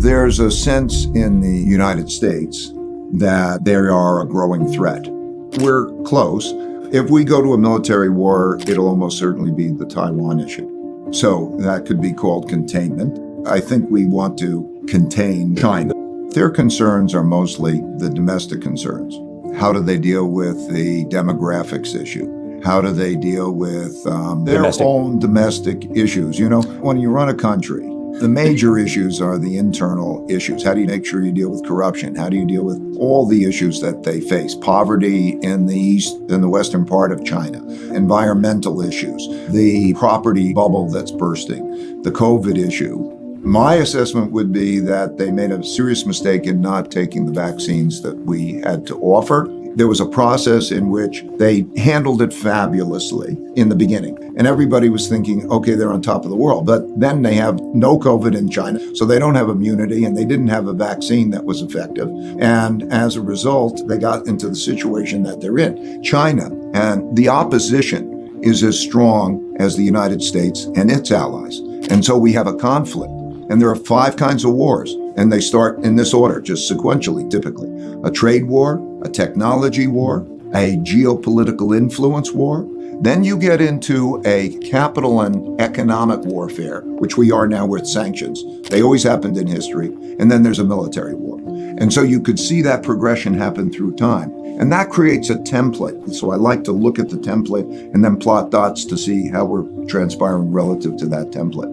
There's a sense in the United States that they are a growing threat. We're close. If we go to a military war, it'll almost certainly be the Taiwan issue. So that could be called containment. I think we want to contain China. Their concerns are mostly the domestic concerns. How do they deal with the demographics issue? How do they deal with their own domestic issues? You know, when you run a country, the major issues are the internal issues. How do you make sure you deal with corruption? How do you deal with all the issues that they face? Poverty in the east, in the western part of China, environmental issues, the property bubble that's bursting, the COVID issue. My assessment would be that they made a serious mistake in not taking the vaccines that we had to offer. There was a process in which they handled it fabulously in the beginning. And everybody was thinking, okay, they're on top of the world. But then they have no COVID in China, so they don't have immunity, and they didn't have a vaccine that was effective. And as a result, they got into the situation that they're in. China and the opposition is as strong as the United States and its allies. And so we have a conflict. And there are 5 kinds of wars, and they start in this order, just sequentially, typically. A trade war, a technology war, a geopolitical influence war. Then you get into a capital and economic warfare, which we are now with sanctions. They always happened in history. And then there's a military war. And so you could see that progression happen through time. And that creates a template. So I like to look at the template and then plot dots to see how we're transpiring relative to that template.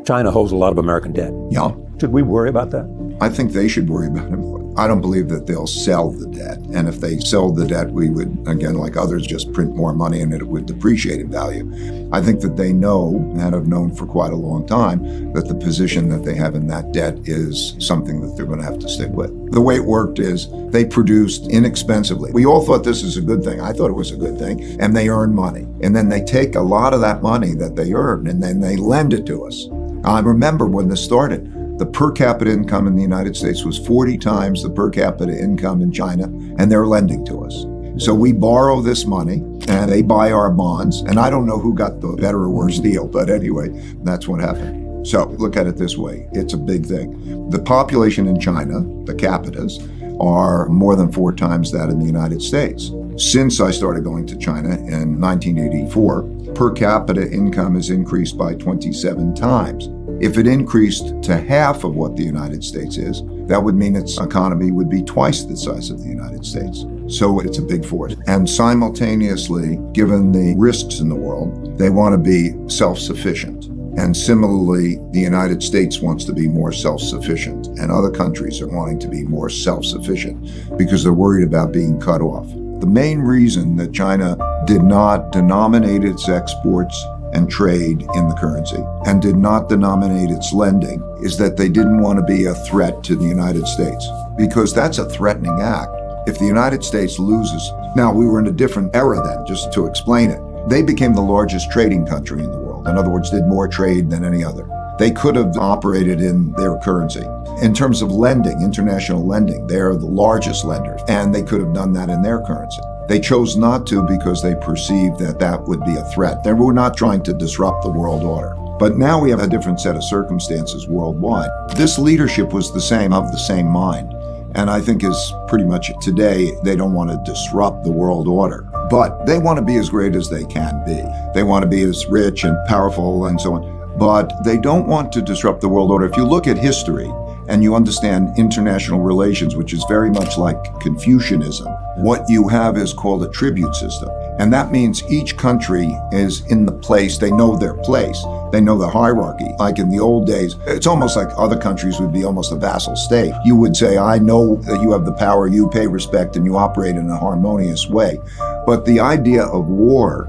China holds a lot of American debt. Yeah. Should we worry about that? I think they should worry about it. I don't believe that they'll sell the debt. And if they sell the debt, we would, again, like others, just print more money and it would depreciate in value. I think that they know, and have known for quite a long time, that the position that they have in that debt is something that they're going to have to stick with. The way it worked is they produced inexpensively. We all thought this is a good thing. I thought it was a good thing. And they earn money. And then they take a lot of that money that they earn and then they lend it to us. I remember when this started, the per capita income in the United States was 40 times the per capita income in China, and they're lending to us. So we borrow this money, and they buy our bonds, and I don't know who got the better or worse deal, but anyway, that's what happened. So look at it this way. It's a big thing. The population in China, the capitas, are more than 4 times that in the United States. Since I started going to China in 1984, per capita income has increased by 27 times. If it increased to half of what the United States is, that would mean its economy would be twice the size of the United States. So it's a big force. And simultaneously, given the risks in the world, they want to be self-sufficient. And similarly, the United States wants to be more self-sufficient, and other countries are wanting to be more self-sufficient because they're worried about being cut off. The main reason that China did not denominate its exports and trade in the currency and did not denominate its lending is that they didn't want to be a threat to the United States, because that's a threatening act. If the United States loses, now we were in a different era then, just to explain it. They became the largest trading country in the world. In other words, did more trade than any other. They could have operated in their currency. In terms of lending, international lending, they are the largest lenders, and they could have done that in their currency. They chose not to because they perceived that that would be a threat. They were not trying to disrupt the world order. But now we have a different set of circumstances worldwide. This leadership was the same, of the same mind. And I think is pretty much today, they don't want to disrupt the world order. But they want to be as great as they can be. They want to be as rich and powerful and so on. But they don't want to disrupt the world order. If you look at history and you understand international relations, which is very much like Confucianism, what you have is called a tribute system. And that means each country is in the place, they know their place. They know the hierarchy. Like in the old days, it's almost like other countries would be almost a vassal state. You would say, I know that you have the power, you pay respect, and you operate in a harmonious way. But the idea of war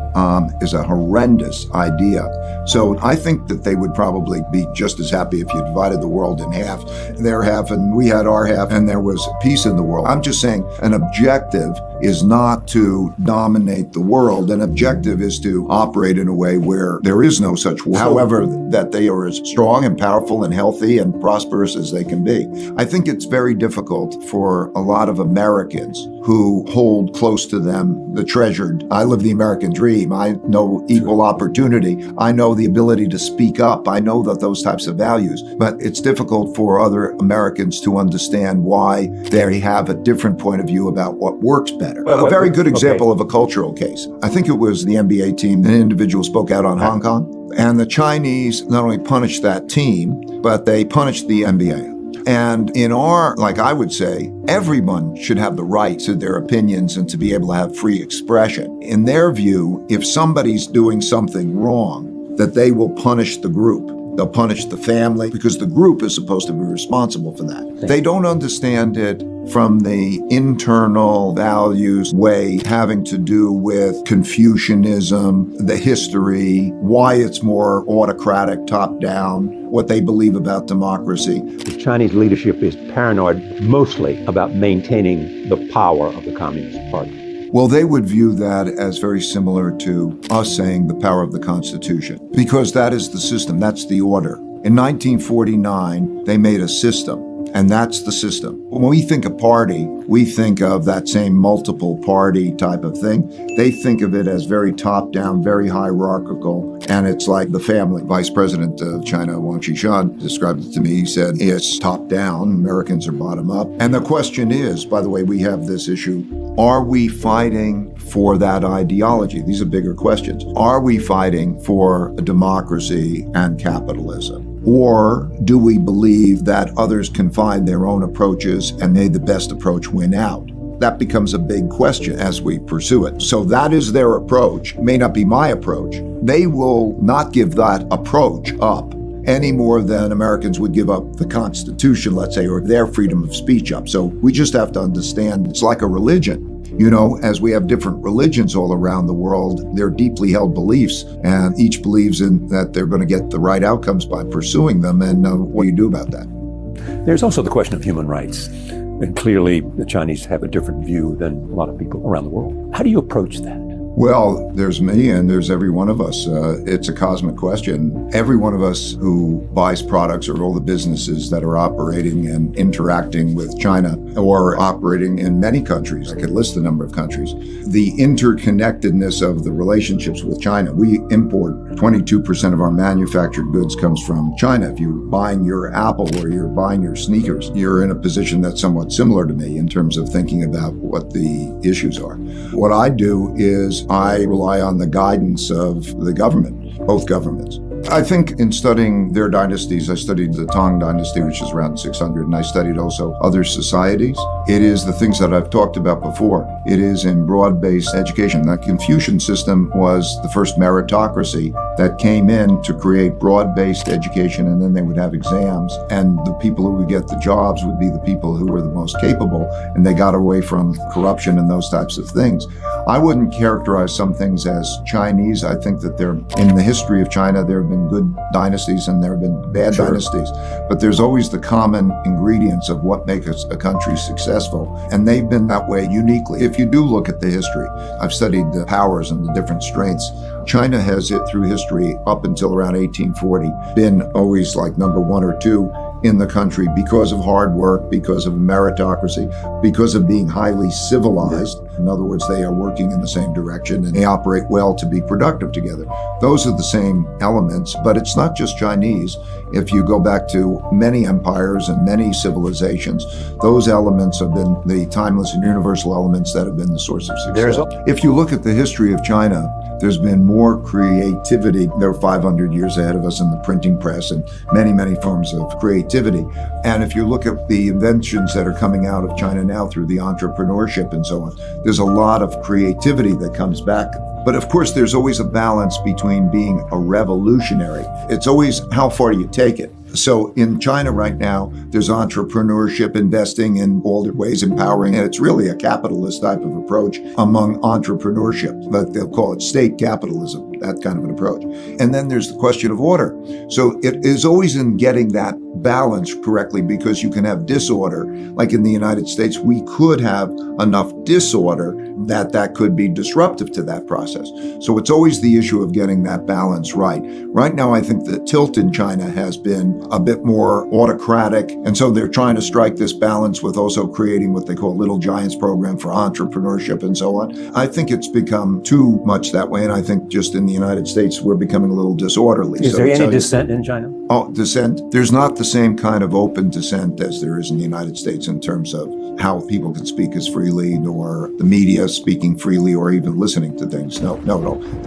is a horrendous idea. So I think that they would probably be just as happy if you divided the world in half, their half and we had our half, and there was peace in the world. I'm just saying an objective is not to dominate the world. An objective is to operate in a way where there is no such war. However, that they are as strong and powerful and healthy and prosperous as they can be. I think it's very difficult for a lot of Americans who hold close to them the treasured. I live the American dream. I know equal opportunity. I know the ability to speak up. I know that those types of values. But it's difficult for other Americans to understand why they have a different point of view about what works better. A very good example of a cultural case. I think it was the NBA team. An individual spoke out on Hong Kong. And the Chinese not only punished that team, but they punished the NBA. And in our, like I would say, everyone should have the right to their opinions and to be able to have free expression. In their view, if somebody's doing something wrong, that they will punish the group. They'll punish the family because the group is supposed to be responsible for that. They don't understand it from the internal values way having to do with Confucianism, the history, why it's more autocratic, top-down, what they believe about democracy. The Chinese leadership is paranoid mostly about maintaining the power of the Communist Party. Well, they would view that as very similar to us saying the power of the Constitution, because that is the system, that's the order. In 1949, they made a system, and that's the system. When we think of party, we think of that same multiple party type of thing. They think of it as very top-down, very hierarchical, and it's like the family. Vice President of China, Wang Qishan, described it to me. He said, it's top-down, Americans are bottom-up. And the question is, by the way, we have this issue, are we fighting for that ideology? These are bigger questions. Are we fighting for a democracy and capitalism? Or do we believe that others can find their own approaches and may the best approach win out? That becomes a big question as we pursue it. So that is their approach. It may not be my approach. They will not give that approach up any more than Americans would give up the Constitution, let's say, or their freedom of speech up. So we just have to understand it's like a religion. You know, as we have different religions all around the world, they're deeply held beliefs, and each believes in that they're going to get the right outcomes by pursuing them. And what do you do about that? There's also the question of human rights. And clearly, the Chinese have a different view than a lot of people around the world. How do you approach that? Well, there's me and there's every one of us. It's a cosmic question. Every one of us who buys products or all the businesses that are operating and interacting with China or operating in many countries, I could list a number of countries, the interconnectedness of the relationships with China. We import 22% of our manufactured goods comes from China. If you're buying your Apple or you're buying your sneakers, you're in a position that's somewhat similar to me in terms of thinking about what the issues are. What I do is I rely on the guidance of the government, both governments. I think in studying their dynasties, I studied the Tang dynasty, which is around 600, and I studied also other societies. It is the things that I've talked about before. It is in broad-based education. That Confucian system was the first meritocracy that came in to create broad-based education, and then they would have exams, and the people who would get the jobs would be the people who were the most capable, and they got away from corruption and those types of things. I wouldn't characterize some things as Chinese. I think that in the history of China, there have been good dynasties and there have been bad dynasties, but there's always the common ingredients of what makes a country successful, and they've been that way uniquely. If you do look at the history, I've studied the powers and the different strengths. China has it through history up until around 1840 been always like number one or two in the country because of hard work, because of meritocracy, because of being highly civilized. In other words, they are working in the same direction and they operate well to be productive together. Those are the same elements, but it's not just Chinese. If you go back to many empires and many civilizations, those elements have been the timeless and universal elements that have been the source of success. If you look at the history of China, there's been more creativity. They're 500 years ahead of us in the printing press and many, many forms of creativity. And if you look at the inventions that are coming out of China now through the entrepreneurship and so on, there's a lot of creativity that comes back. But of course, there's always a balance between being a revolutionary. It's always how far do you take it? So in China right now, there's entrepreneurship, investing in all the ways, empowering, and it's really a capitalist type of approach among entrepreneurship, but they'll call it state capitalism. that kind of an approach. And then there's the question of order. So it is always in getting that balance correctly, because you can have disorder. Like in the United States, we could have enough disorder that could be disruptive to that process. So it's always the issue of getting that balance right. Right now, I think the tilt in China has been a bit more autocratic. And so they're trying to strike this balance with also creating what they call Little Giants program for entrepreneurship and so on. I think it's become too much that way. And I think just in the United States, we're becoming a little disorderly. Is there any dissent in China? Oh, dissent. There's not the same kind of open dissent as there is in the United States in terms of how people can speak as freely, nor the media speaking freely, or even listening to things. No.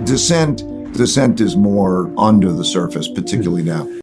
Dissent is more under the surface, particularly now.